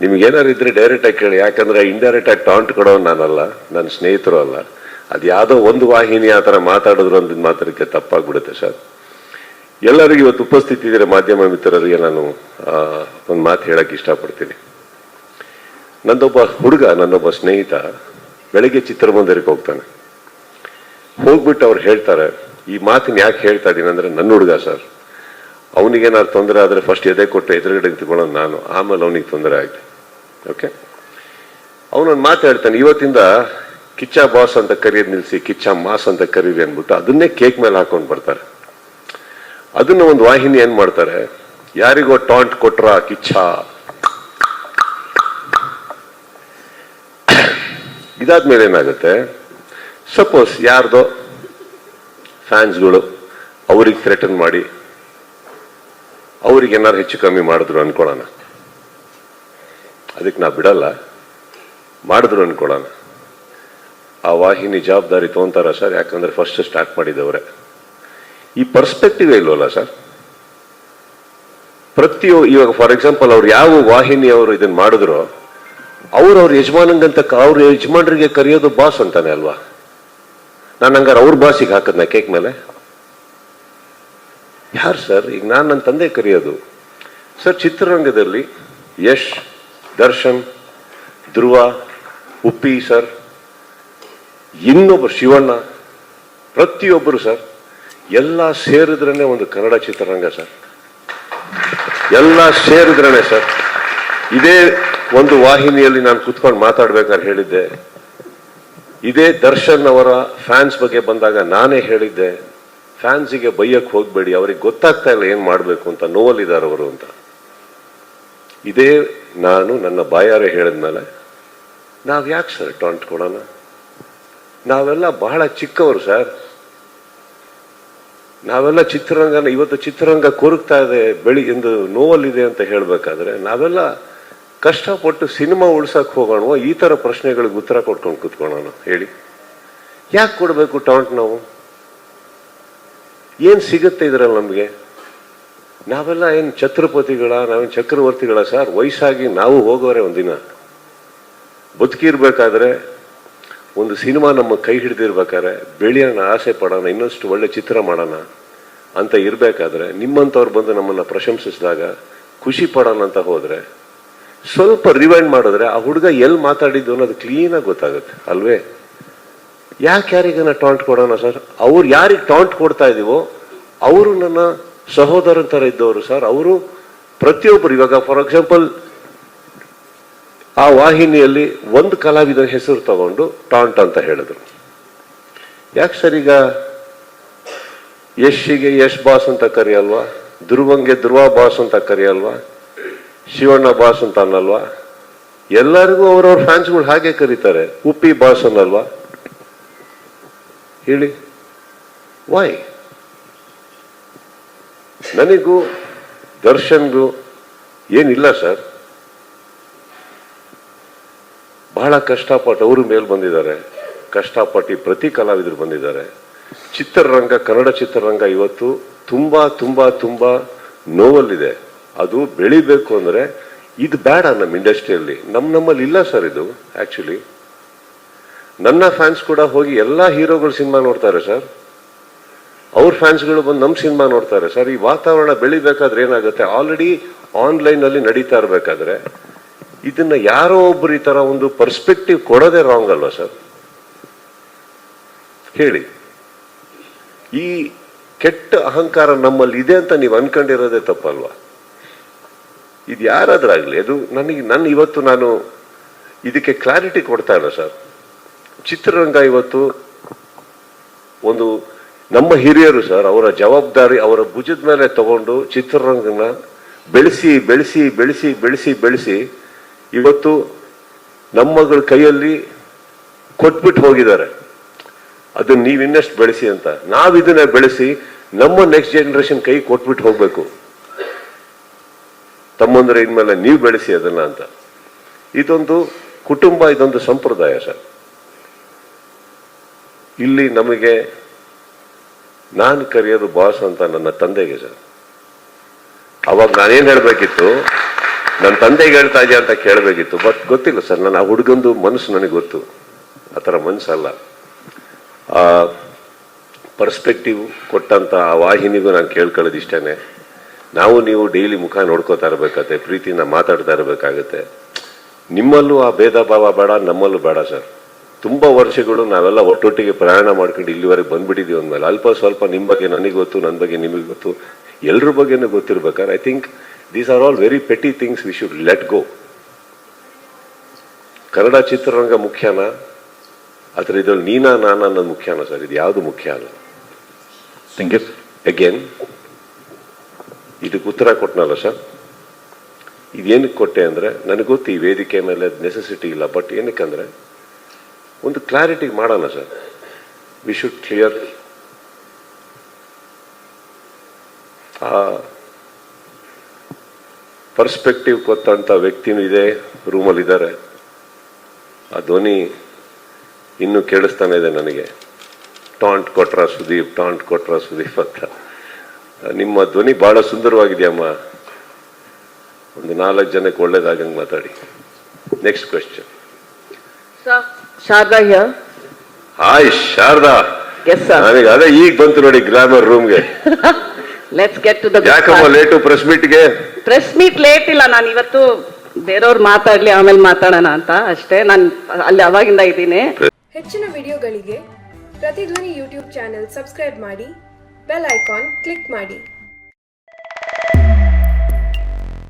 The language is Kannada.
ನಿಮ್ಗೇನಾರು ಇದ್ರೆ ಡೈರೆಕ್ಟ್ ಆಗಿ ಕೇಳಿ, ಯಾಕಂದ್ರೆ ಇಂಡೈರೆಕ್ಟ್ ಆಗಿ ಟಾಂಟ್ ಕೊಡೋ ನಾನಲ್ಲ, ನನ್ನ ಸ್ನೇಹಿತರು ಅಲ್ಲ. ಅದು ಯಾವುದೋ ಒಂದು ವಾಹಿನಿ ಆ ಥರ ಮಾತಾಡಿದ್ರು ಅಂತ ಮಾತಾಡಕ್ಕೆ ತಪ್ಪಾಗ್ಬಿಡುತ್ತೆ ಸರ್. ಎಲ್ಲರಿಗೂ ಇವತ್ತು ಉಪಸ್ಥಿತಿ ಇದ್ರೆ ಮಾಧ್ಯಮ ಮಿತ್ರರಿಗೆ ನಾನು ಒಂದು ಮಾತು ಹೇಳಕ್ಕೆ ಇಷ್ಟಪಡ್ತೀನಿ. ನನ್ನೊಬ್ಬ ಸ್ನೇಹಿತ ಬೆಳಗ್ಗೆ ಚಿತ್ರಮಂದಿರಕ್ಕೆ ಹೋಗ್ತಾನೆ. ಹೋಗ್ಬಿಟ್ಟು ಅವ್ರು ಹೇಳ್ತಾರೆ, ಈ ಮಾತಿನ ಯಾಕೆ ಹೇಳ್ತಾ ಇದ್ದೀನಿ ಅಂದ್ರೆ, ನನ್ನ ಹುಡುಗ ಸರ್, ಅವನಿಗೇನಾದ್ರು ತೊಂದರೆ ಆದರೆ ಫಸ್ಟ್ ಎದೆ ಕೊಟ್ಟು ಎದುರುಗಡೆ ನಿಂತ್ಕೊಳ್ಳೋದು ನಾನು, ಆಮೇಲೆ ಅವನಿಗೆ ತೊಂದರೆ ಆಗಿದೆ. ಓಕೆ, ಅವನೊಂದು ಮಾತು ಹೇಳ್ತಾನೆ, ಇವತ್ತಿಂದ ಕಿಚ್ಚ ಬಾಸ್ ಅಂತ ಕರೆಯೋದು ನಿಲ್ಲಿಸಿ ಕಿಚ್ಚ ಮಾಸ್ ಅಂತ ಕರೀರಿ ಅಂದ್ಬಿಟ್ಟು ಅದನ್ನೇ ಕೇಕ್ ಮೇಲೆ ಹಾಕೊಂಡು ಬರ್ತಾರೆ. ಅದನ್ನ ಒಂದು ವಾಹಿನಿ ಏನ್ ಮಾಡ್ತಾರೆ, ಯಾರಿಗೋ ಟಾಂಟ್ ಕೊಟ್ರ ಕಿಚ್ಚ, ಇದಾದ್ಮೇಲೆ ಏನಾಗುತ್ತೆ, ಸಪೋಸ್ ಯಾರ್ದೋ ಫ್ಯಾನ್ಸ್ಗಳು ಅವ್ರಿಗೆ ಥ್ರೆಟನ್ ಮಾಡಿ ಅವ್ರಿಗೆ ಏನಾರು ಹೆಚ್ಚು ಕಮ್ಮಿ ಮಾಡಿದ್ರು ಅನ್ಕೊಳ್ಳೋಣ, ಅದಕ್ಕೆ ನಾ ಬಿಡಲ್ಲ, ಮಾಡಿದ್ರು ಅನ್ಕೊಳ್ಳೋಣ, ಆ ವಾಹಿನಿ ಜವಾಬ್ದಾರಿ ತಗೊಂತಾರ ಸರ್? ಯಾಕಂದ್ರೆ ಫಸ್ಟ್ ಸ್ಟಾರ್ಟ್ ಮಾಡಿದವ್ರೆ. ಈ ಪರ್ಸ್ಪೆಕ್ಟಿವ್ ಇಲ್ವಲ್ಲ ಸರ್. ಇವಾಗ ಫಾರ್ ಎಕ್ಸಾಂಪಲ್ ಅವ್ರು ಯಾವ ವಾಹಿನಿ ಅವರು ಇದನ್ನ ಮಾಡಿದ್ರು, ಅವ್ರ ಯಜಮಾನಂಗಂತ ಅವ್ರ ಯಜಮಾನರಿಗೆ ಕರೆಯೋದು ಬಾಸ್ ಅಂತಾನೆ ಅಲ್ವಾ? ನಾನು ಹಂಗಾರೆ ಅವ್ರ ಬಾಸಿಗೆ ಹಾಕದ್ನ ಕೇಕ್ ಮೇಲೆ? ಯಾರು ಸರ್? ಈಗ ನಾನು ನನ್ನ ತಂದೆ ಕರೆಯೋದು ಸರ್. ಚಿತ್ರರಂಗದಲ್ಲಿ ಯಶ್, ದರ್ಶನ್, ಧ್ರುವ, ಉಪ್ಪಿ ಸರ್, ಇನ್ನೊಬ್ಬರು ಶಿವಣ್ಣ, ಪ್ರತಿಯೊಬ್ಬರು ಸರ್, ಎಲ್ಲ ಸೇರಿದ್ರೇನೆ ಒಂದು ಕನ್ನಡ ಚಿತ್ರರಂಗ ಸರ್. ಎಲ್ಲ ಸೇರಿದ್ರೇನೆ ಸರ್. ಇದೇ ಒಂದು ವಾಹಿನಿಯಲ್ಲಿ ನಾನು ಕುತ್ಕೊಂಡು ಮಾತಾಡ್ಬೇಕಾದ್ರೆ ಹೇಳಿದ್ದೆ, ಇದೇ ದರ್ಶನ್ ಅವರ ಫ್ಯಾನ್ಸ್ ಬಗ್ಗೆ ಬಂದಾಗ ನಾನೇ ಹೇಳಿದ್ದೆ, ಫ್ಯಾನ್ಸಿಗೆ ಬೈಯಕ್ಕೆ ಹೋಗ್ಬೇಡಿ, ಅವ್ರಿಗೆ ಗೊತ್ತಾಗ್ತಾ ಇಲ್ಲ ಏನ್ ಮಾಡ್ಬೇಕು ಅಂತ, ನೋವಲ್ಲಿದ್ದಾರೆ ಅವರು ಅಂತ. ಇದೇ ನಾನು ನನ್ನ ಬಾಯಾರೆ ಹೇಳಿದ್ಮೇಲೆ ನಾವ್ ಯಾಕೆ ಸರ್ ಟಾಂಟ್ ಕೊಡೋಣ? ನಾವೆಲ್ಲ ಬಹಳ ಚಿಕ್ಕವರು ಸರ್. ನಾವೆಲ್ಲ ಚಿತ್ರರಂಗನ ಇವತ್ತು ಚಿತ್ರರಂಗ ಕೊರಗ್ತಾ ಇದೆ, ಎಂದು ನೋವಲ್ಲಿದೆ ಅಂತ ಹೇಳ್ಬೇಕಾದ್ರೆ ನಾವೆಲ್ಲ ಕಷ್ಟಪಟ್ಟು ಸಿನಿಮಾ ಉಳ್ಸಕ್ ಹೋಗೋಣ, ಈ ತರ ಪ್ರಶ್ನೆಗಳಿಗೆ ಉತ್ತರ ಕೊಟ್ಕೊಂಡು ಕುತ್ಕೊಳ್ಳೋಣ? ಹೇಳಿ, ಯಾಕೆ ಕೊಡ್ಬೇಕು ಟಾಂಟ್? ನಾವು ಏನ್ ಸಿಗುತ್ತೆ ಇದ್ರಲ್ಲಿ ನಮ್ಗೆ? ನಾವೆಲ್ಲ ಏನ್ ಛತ್ರಪತಿಗಳ, ನಾವೇನ್ ಚಕ್ರವರ್ತಿಗಳ ಸರ್? ವಯಸ್ಸಾಗಿ ನಾವು ಹೋಗೋರೆ ಒಂದಿನ. ಬದುಕಿರ್ಬೇಕಾದ್ರೆ ಒಂದು ಸಿನಿಮಾ ನಮ್ಮ ಕೈ ಹಿಡಿದಿರ್ಬೇಕಾದ್ರೆ ಬೆಳೆಯೋಣ, ಆಸೆ ಪಡೋಣ, ಇನ್ನಷ್ಟು ಒಳ್ಳೆ ಚಿತ್ರ ಮಾಡೋಣ ಅಂತ ಇರ್ಬೇಕಾದ್ರೆ ನಿಮ್ಮಂಥವ್ರು ಬಂದು ನಮ್ಮನ್ನ ಪ್ರಶಂಸಿಸಿದಾಗ ಖುಷಿ ಪಡೋಣ ಅಂತ ಹೋದ್ರೆ, ಸ್ವಲ್ಪ ರಿವೈಂಡ್ ಮಾಡಿದ್ರೆ ಆ ಹುಡುಗ ಎಲ್ಲಿ ಮಾತಾಡಿದ್ದು ಅನ್ನೋದು ಕ್ಲೀನಾಗಿ ಗೊತ್ತಾಗುತ್ತೆ ಅಲ್ವೇ? ಯಾಕೆ ಯಾರಿಗನ ಟಾಂಟ್ ಕೊಡೋಣ ಸರ್? ಅವ್ರು ಯಾರಿಗೆ ಟಾಂಟ್ ಕೊಡ್ತಾ ಇದೀವೋ ಅವರು ನನ್ನ ಸಹೋದರನ ತರ ಇದ್ದವರು ಸರ್. ಅವರು ಪ್ರತಿಯೊಬ್ಬರು, ಇವಾಗ ಫಾರ್ ಎಕ್ಸಾಂಪಲ್ ಆ ವಾಹಿನಿಯಲ್ಲಿ ಒಂದು ಕಲಾವಿದನ ಹೆಸರು ತಗೊಂಡು ಟಾಂಟ್ ಅಂತ ಹೇಳಿದ್ರು. ಯಾಕೆ ಸರ್ ಈಗ ಯಶ್ಗೆ ಯಶ್ ಬಾಸ್ ಅಂತ ಕರೆಯಲ್ವಾ? ಧ್ರುವಂಗೆ ಧ್ರುವ ಬಾಸ್ ಅಂತ ಕರೆಯಲ್ವಾ? ಶಿವಣ್ಣ ಬಾಸ್ ಅಂತ ಅನ್ನಲ್ವಾ? ಎಲ್ಲರಿಗೂ ಅವ್ರವ್ರ ಫ್ಯಾನ್ಸ್ಗಳು ಹಾಗೆ ಕರೀತಾರೆ. ಉಪ್ಪಿ ಬಾಸ್ ಅನ್ನಲ್ವಾ? ಹೇಳಿ, ವೈ? ನನಗೂ ದರ್ಶನ್ಗೂ ಏನಿಲ್ಲ ಸರ್. ಬಹಳ ಕಷ್ಟಪಟ್ಟು ಅವರು ಮೇಲ್ ಬಂದಿದ್ದಾರೆ, ಕಷ್ಟಪಟ್ಟು ಪ್ರತಿ ಕಲಾವಿದರು ಬಂದಿದ್ದಾರೆ. ಚಿತ್ರರಂಗ, ಕನ್ನಡ ಚಿತ್ರರಂಗ ಇವತ್ತು ತುಂಬಾ ತುಂಬಾ ತುಂಬಾ ನೋವಲ್ಲಿದೆ. ಅದು ಬೆಳಿಬೇಕು ಅಂದ್ರೆ ಇದು ಬೇಡ ನಮ್ಮ ಇಂಡಸ್ಟ್ರಿಯಲ್ಲಿ. ನಮ್ಮಲ್ಲಿ ಇಲ್ಲ ಸರ್ ಇದು. ಆಕ್ಚುಲಿ ನನ್ನ ಫ್ಯಾನ್ಸ್ ಕೂಡ ಹೋಗಿ ಎಲ್ಲಾ ಹೀರೋಗಳ ಸಿನಿಮಾ ನೋಡ್ತಾರೆ ಸರ್. ಅವ್ರ ಫ್ಯಾನ್ಸ್ಗಳು ಬಂದು ನಮ್ಮ ಸಿನಿಮಾ ನೋಡ್ತಾರೆ ಸರ್. ಈ ವಾತಾವರಣ ಬೆಳಿಬೇಕಾದ್ರೆ ಏನಾಗುತ್ತೆ, ಆಲ್ರೆಡಿ ಆನ್ಲೈನ್ ಅಲ್ಲಿ ನಡೀತಾ ಇರ್ಬೇಕಾದ್ರೆ ಇದನ್ನ ಯಾರೋ ಒಬ್ರು ಈ ತರ ಒಂದು ಪರ್ಸ್ಪೆಕ್ಟಿವ್ ಕೊಡೋದೇ ರಾಂಗ್ ಅಲ್ವಾ ಸರ್? ಹೇಳಿ, ಈ ಕೆಟ್ಟ ಅಹಂಕಾರ ನಮ್ಮಲ್ಲಿ ಇದೆ ಅಂತ ನೀವು ಅನ್ಕೊಂಡಿರೋದೇ ತಪ್ಪಲ್ವಾ? ಇದು ಯಾರಾದ್ರಾಗ್ಲಿ, ಅದು ಇವತ್ತು ನಾನು ಇದಕ್ಕೆ ಕ್ಲಾರಿಟಿ ಕೊಡ್ತಾ ಇಲ್ಲ ಸರ್. ಚಿತ್ರರಂಗ ಇವತ್ತು ಒಂದು ನಮ್ಮ ಹಿರಿಯರು ಸರ್, ಅವರ ಜವಾಬ್ದಾರಿ ಅವರ ಭುಜದ ಮೇಲೆ ತಗೊಂಡು ಚಿತ್ರರಂಗನ ಬೆಳೆಸಿ ಬೆಳೆಸಿ ಬೆಳೆಸಿ ಬೆಳೆಸಿ ಬೆಳೆಸಿ ಇವತ್ತು ನಮ್ಮಗಳ ಕೈಯಲ್ಲಿ ಕೊಟ್ಬಿಟ್ಟು ಹೋಗಿದ್ದಾರೆ. ಅದನ್ನ ನೀವು ಇನ್ನಷ್ಟು ಬೆಳೆಸಿ ಅಂತ. ನಾವಿದನ್ನ ಬೆಳೆಸಿ ನಮ್ಮ ನೆಕ್ಸ್ಟ್ ಜನರೇಷನ್ ಕೈ ಕೊಟ್ಬಿಟ್ಟು ಹೋಗ್ಬೇಕು. ತಮ್ಮಂದ್ರೆ ಇನ್ಮೇಲೆ ನೀವು ಬೆಳೆಸಿ ಅದನ್ನ ಅಂತ. ಇದೊಂದು ಕುಟುಂಬ, ಇದೊಂದು ಸಂಪ್ರದಾಯ ಸರ್. ಇಲ್ಲಿ ನಮಗೆ ನಾನು ಕರೆಯೋದು ಬಾಸ್ ಅಂತ ನನ್ನ ತಂದೆಗೆ ಸರ್. ಅವಾಗ ನಾನೇನ್ ಹೇಳ್ಬೇಕಿತ್ತು, ನನ್ನ ತಂದೆಗೆ ಹೇಳ್ತಾ ಇದೆಯಾ ಅಂತ ಕೇಳಬೇಕಿತ್ತು, ಬಟ್ ಗೊತ್ತಿಲ್ಲ ಸರ್. ನಾನು ಆ ಹುಡುಗಂದು ಮನಸ್ಸು ನನಗೆ ಗೊತ್ತು, ಆ ಥರ ಮನಸ್ಸಲ್ಲ. ಆ ಪರ್ಸ್ಪೆಕ್ಟಿವ್ ಕೊಟ್ಟಂತ ಆ ವಾಹಿನಿಗೂ ನಾನು ಕೇಳ್ಕೊಳ್ಳೋದು ಇಷ್ಟೇ. ನಾವು ನೀವು ಡೈಲಿ ಮುಖ ನೋಡ್ಕೋತಾ ಇರಬೇಕಾಗತ್ತೆ, ಪ್ರೀತಿನ ಮಾತಾಡ್ತಾ ಇರಬೇಕಾಗತ್ತೆ. ನಿಮ್ಮಲ್ಲೂ ಆ ಭೇದ ಭಾವ ಬೇಡ, ನಮ್ಮಲ್ಲೂ ಬೇಡ ಸರ್. ತುಂಬಾ ವರ್ಷಗಳು ನಾವೆಲ್ಲ ಒಟ್ಟೊಟ್ಟಿಗೆ ಪ್ರಯಾಣ ಮಾಡ್ಕೊಂಡು ಇಲ್ಲಿವರೆಗೆ ಬಂದ್ಬಿಟ್ಟಿದೀವಿ ಅಂದಮೇಲೆ ಅಲ್ಪ ಸ್ವಲ್ಪ ನಿಮ್ಮ ಬಗ್ಗೆ ನನಗೆ ಗೊತ್ತು, ನನ್ನ ಬಗ್ಗೆ ನಿಮಗೆ ಗೊತ್ತು, ಎಲ್ರ ಬಗ್ಗೆನೂ ಗೊತ್ತಿರ್ಬೇಕಾದ್ರೆ I think these are all very petty things we should let go. Kannada ಚಿತ್ರರಂಗ ಮುಖ್ಯನಾ ಅಥವಾ ಇದ್ರಲ್ಲಿ ನೀನಾ ನಾನಾ ಅನ್ನೋದು ಮುಖ್ಯನಾ ಸರ್? ಇದು ಯಾವುದು ಮುಖ್ಯ ಅಲ್ಲ. Thank you again. ಇದಕ್ಕೆ ಉತ್ತರ ಕೊಟ್ಟನಲ್ಲ ಸರ್. ಇದೇನಕ್ಕೆ ಕೊಟ್ಟೆ ಅಂದ್ರೆ ನನಗೆ ಗೊತ್ತು ಈ ವೇದಿಕೆ ಮೇಲೆ ನೆಸೆಸಿಟಿ ಇಲ್ಲ, ಬಟ್ ಏನಕ್ಕಂದ್ರೆ ಒಂದು ಕ್ಲಾರಿಟಿ ಮಾಡೋಣ ಸರ್. We should clear. ಆ ಪರ್ಸ್ಪೆಕ್ಟಿವ್ ಕೊತ್ತಂತ ವ್ಯಕ್ತಿನೂ ಇದೆ, ರೂಮಲ್ಲಿ ಇದ್ದಾರೆ. ಆ ಧ್ವನಿ ಇನ್ನೂ ಕೇಳಿಸ್ತಾನೆ ಇದೆ ನನಗೆ. ಟಾಂಟ್ ಕೊಟ್ರ ಸುದೀಪ್, ಟಾಂಟ್ ಕೊಟ್ರ ಸುದೀಪ್ ಅಂತ. ನಿಮ್ಮ ಧ್ವನಿ ಬಹಳ ಸುಂದರವಾಗಿದೆಯಮ್ಮ. ಒಂದು 4 ಜನಕ್ಕೆ ಒಳ್ಳೇದಾಗಂಗೆ ಮಾತಾಡಿ. Next question. Sharada here. Hi Sharada. Yes sir. ನನಗೆ ಅದೇ ಈಗ ಬಂತು ನೋಡಿ ಗ್ಲಾಮರ್ ರೂಮ್ಗೆ. Let's get to the ಯಾಕಮ್ಮ ಲೇಟು ಪ್ರೆಸ್ ಮೀಟ್ಗೆ? ಪ್ರೆಸ್ ಮೀಟ್ ಲೇಟ್ ಇಲ್ಲ, ನಾನು ಇವತ್ತು ಬೇರೆಯವ್ರು ಮಾತಾಡ್ಲಿ ಆಮೇಲೆ ಮಾತಾಡೋಣ ಅಂತ ಅಷ್ಟೇ. ನಾನು ಅಲ್ಲಿ ಅವಾಗಿಂದ ಇದ್ದೀನಿ. ಹೆಚ್ಚಿನ ವಿಡಿಯೋಗಳಿಗೆ ಪ್ರತಿಧ್ವನಿ ಯೂಟ್ಯೂಬ್ ಚಾನೆಲ್ ಸಬ್ಸ್ಕ್ರೈಬ್ ಮಾಡಿ, ಬೆಲ್ ಐಕಾನ್ ಕ್ಲಿಕ್ ಮಾಡಿ.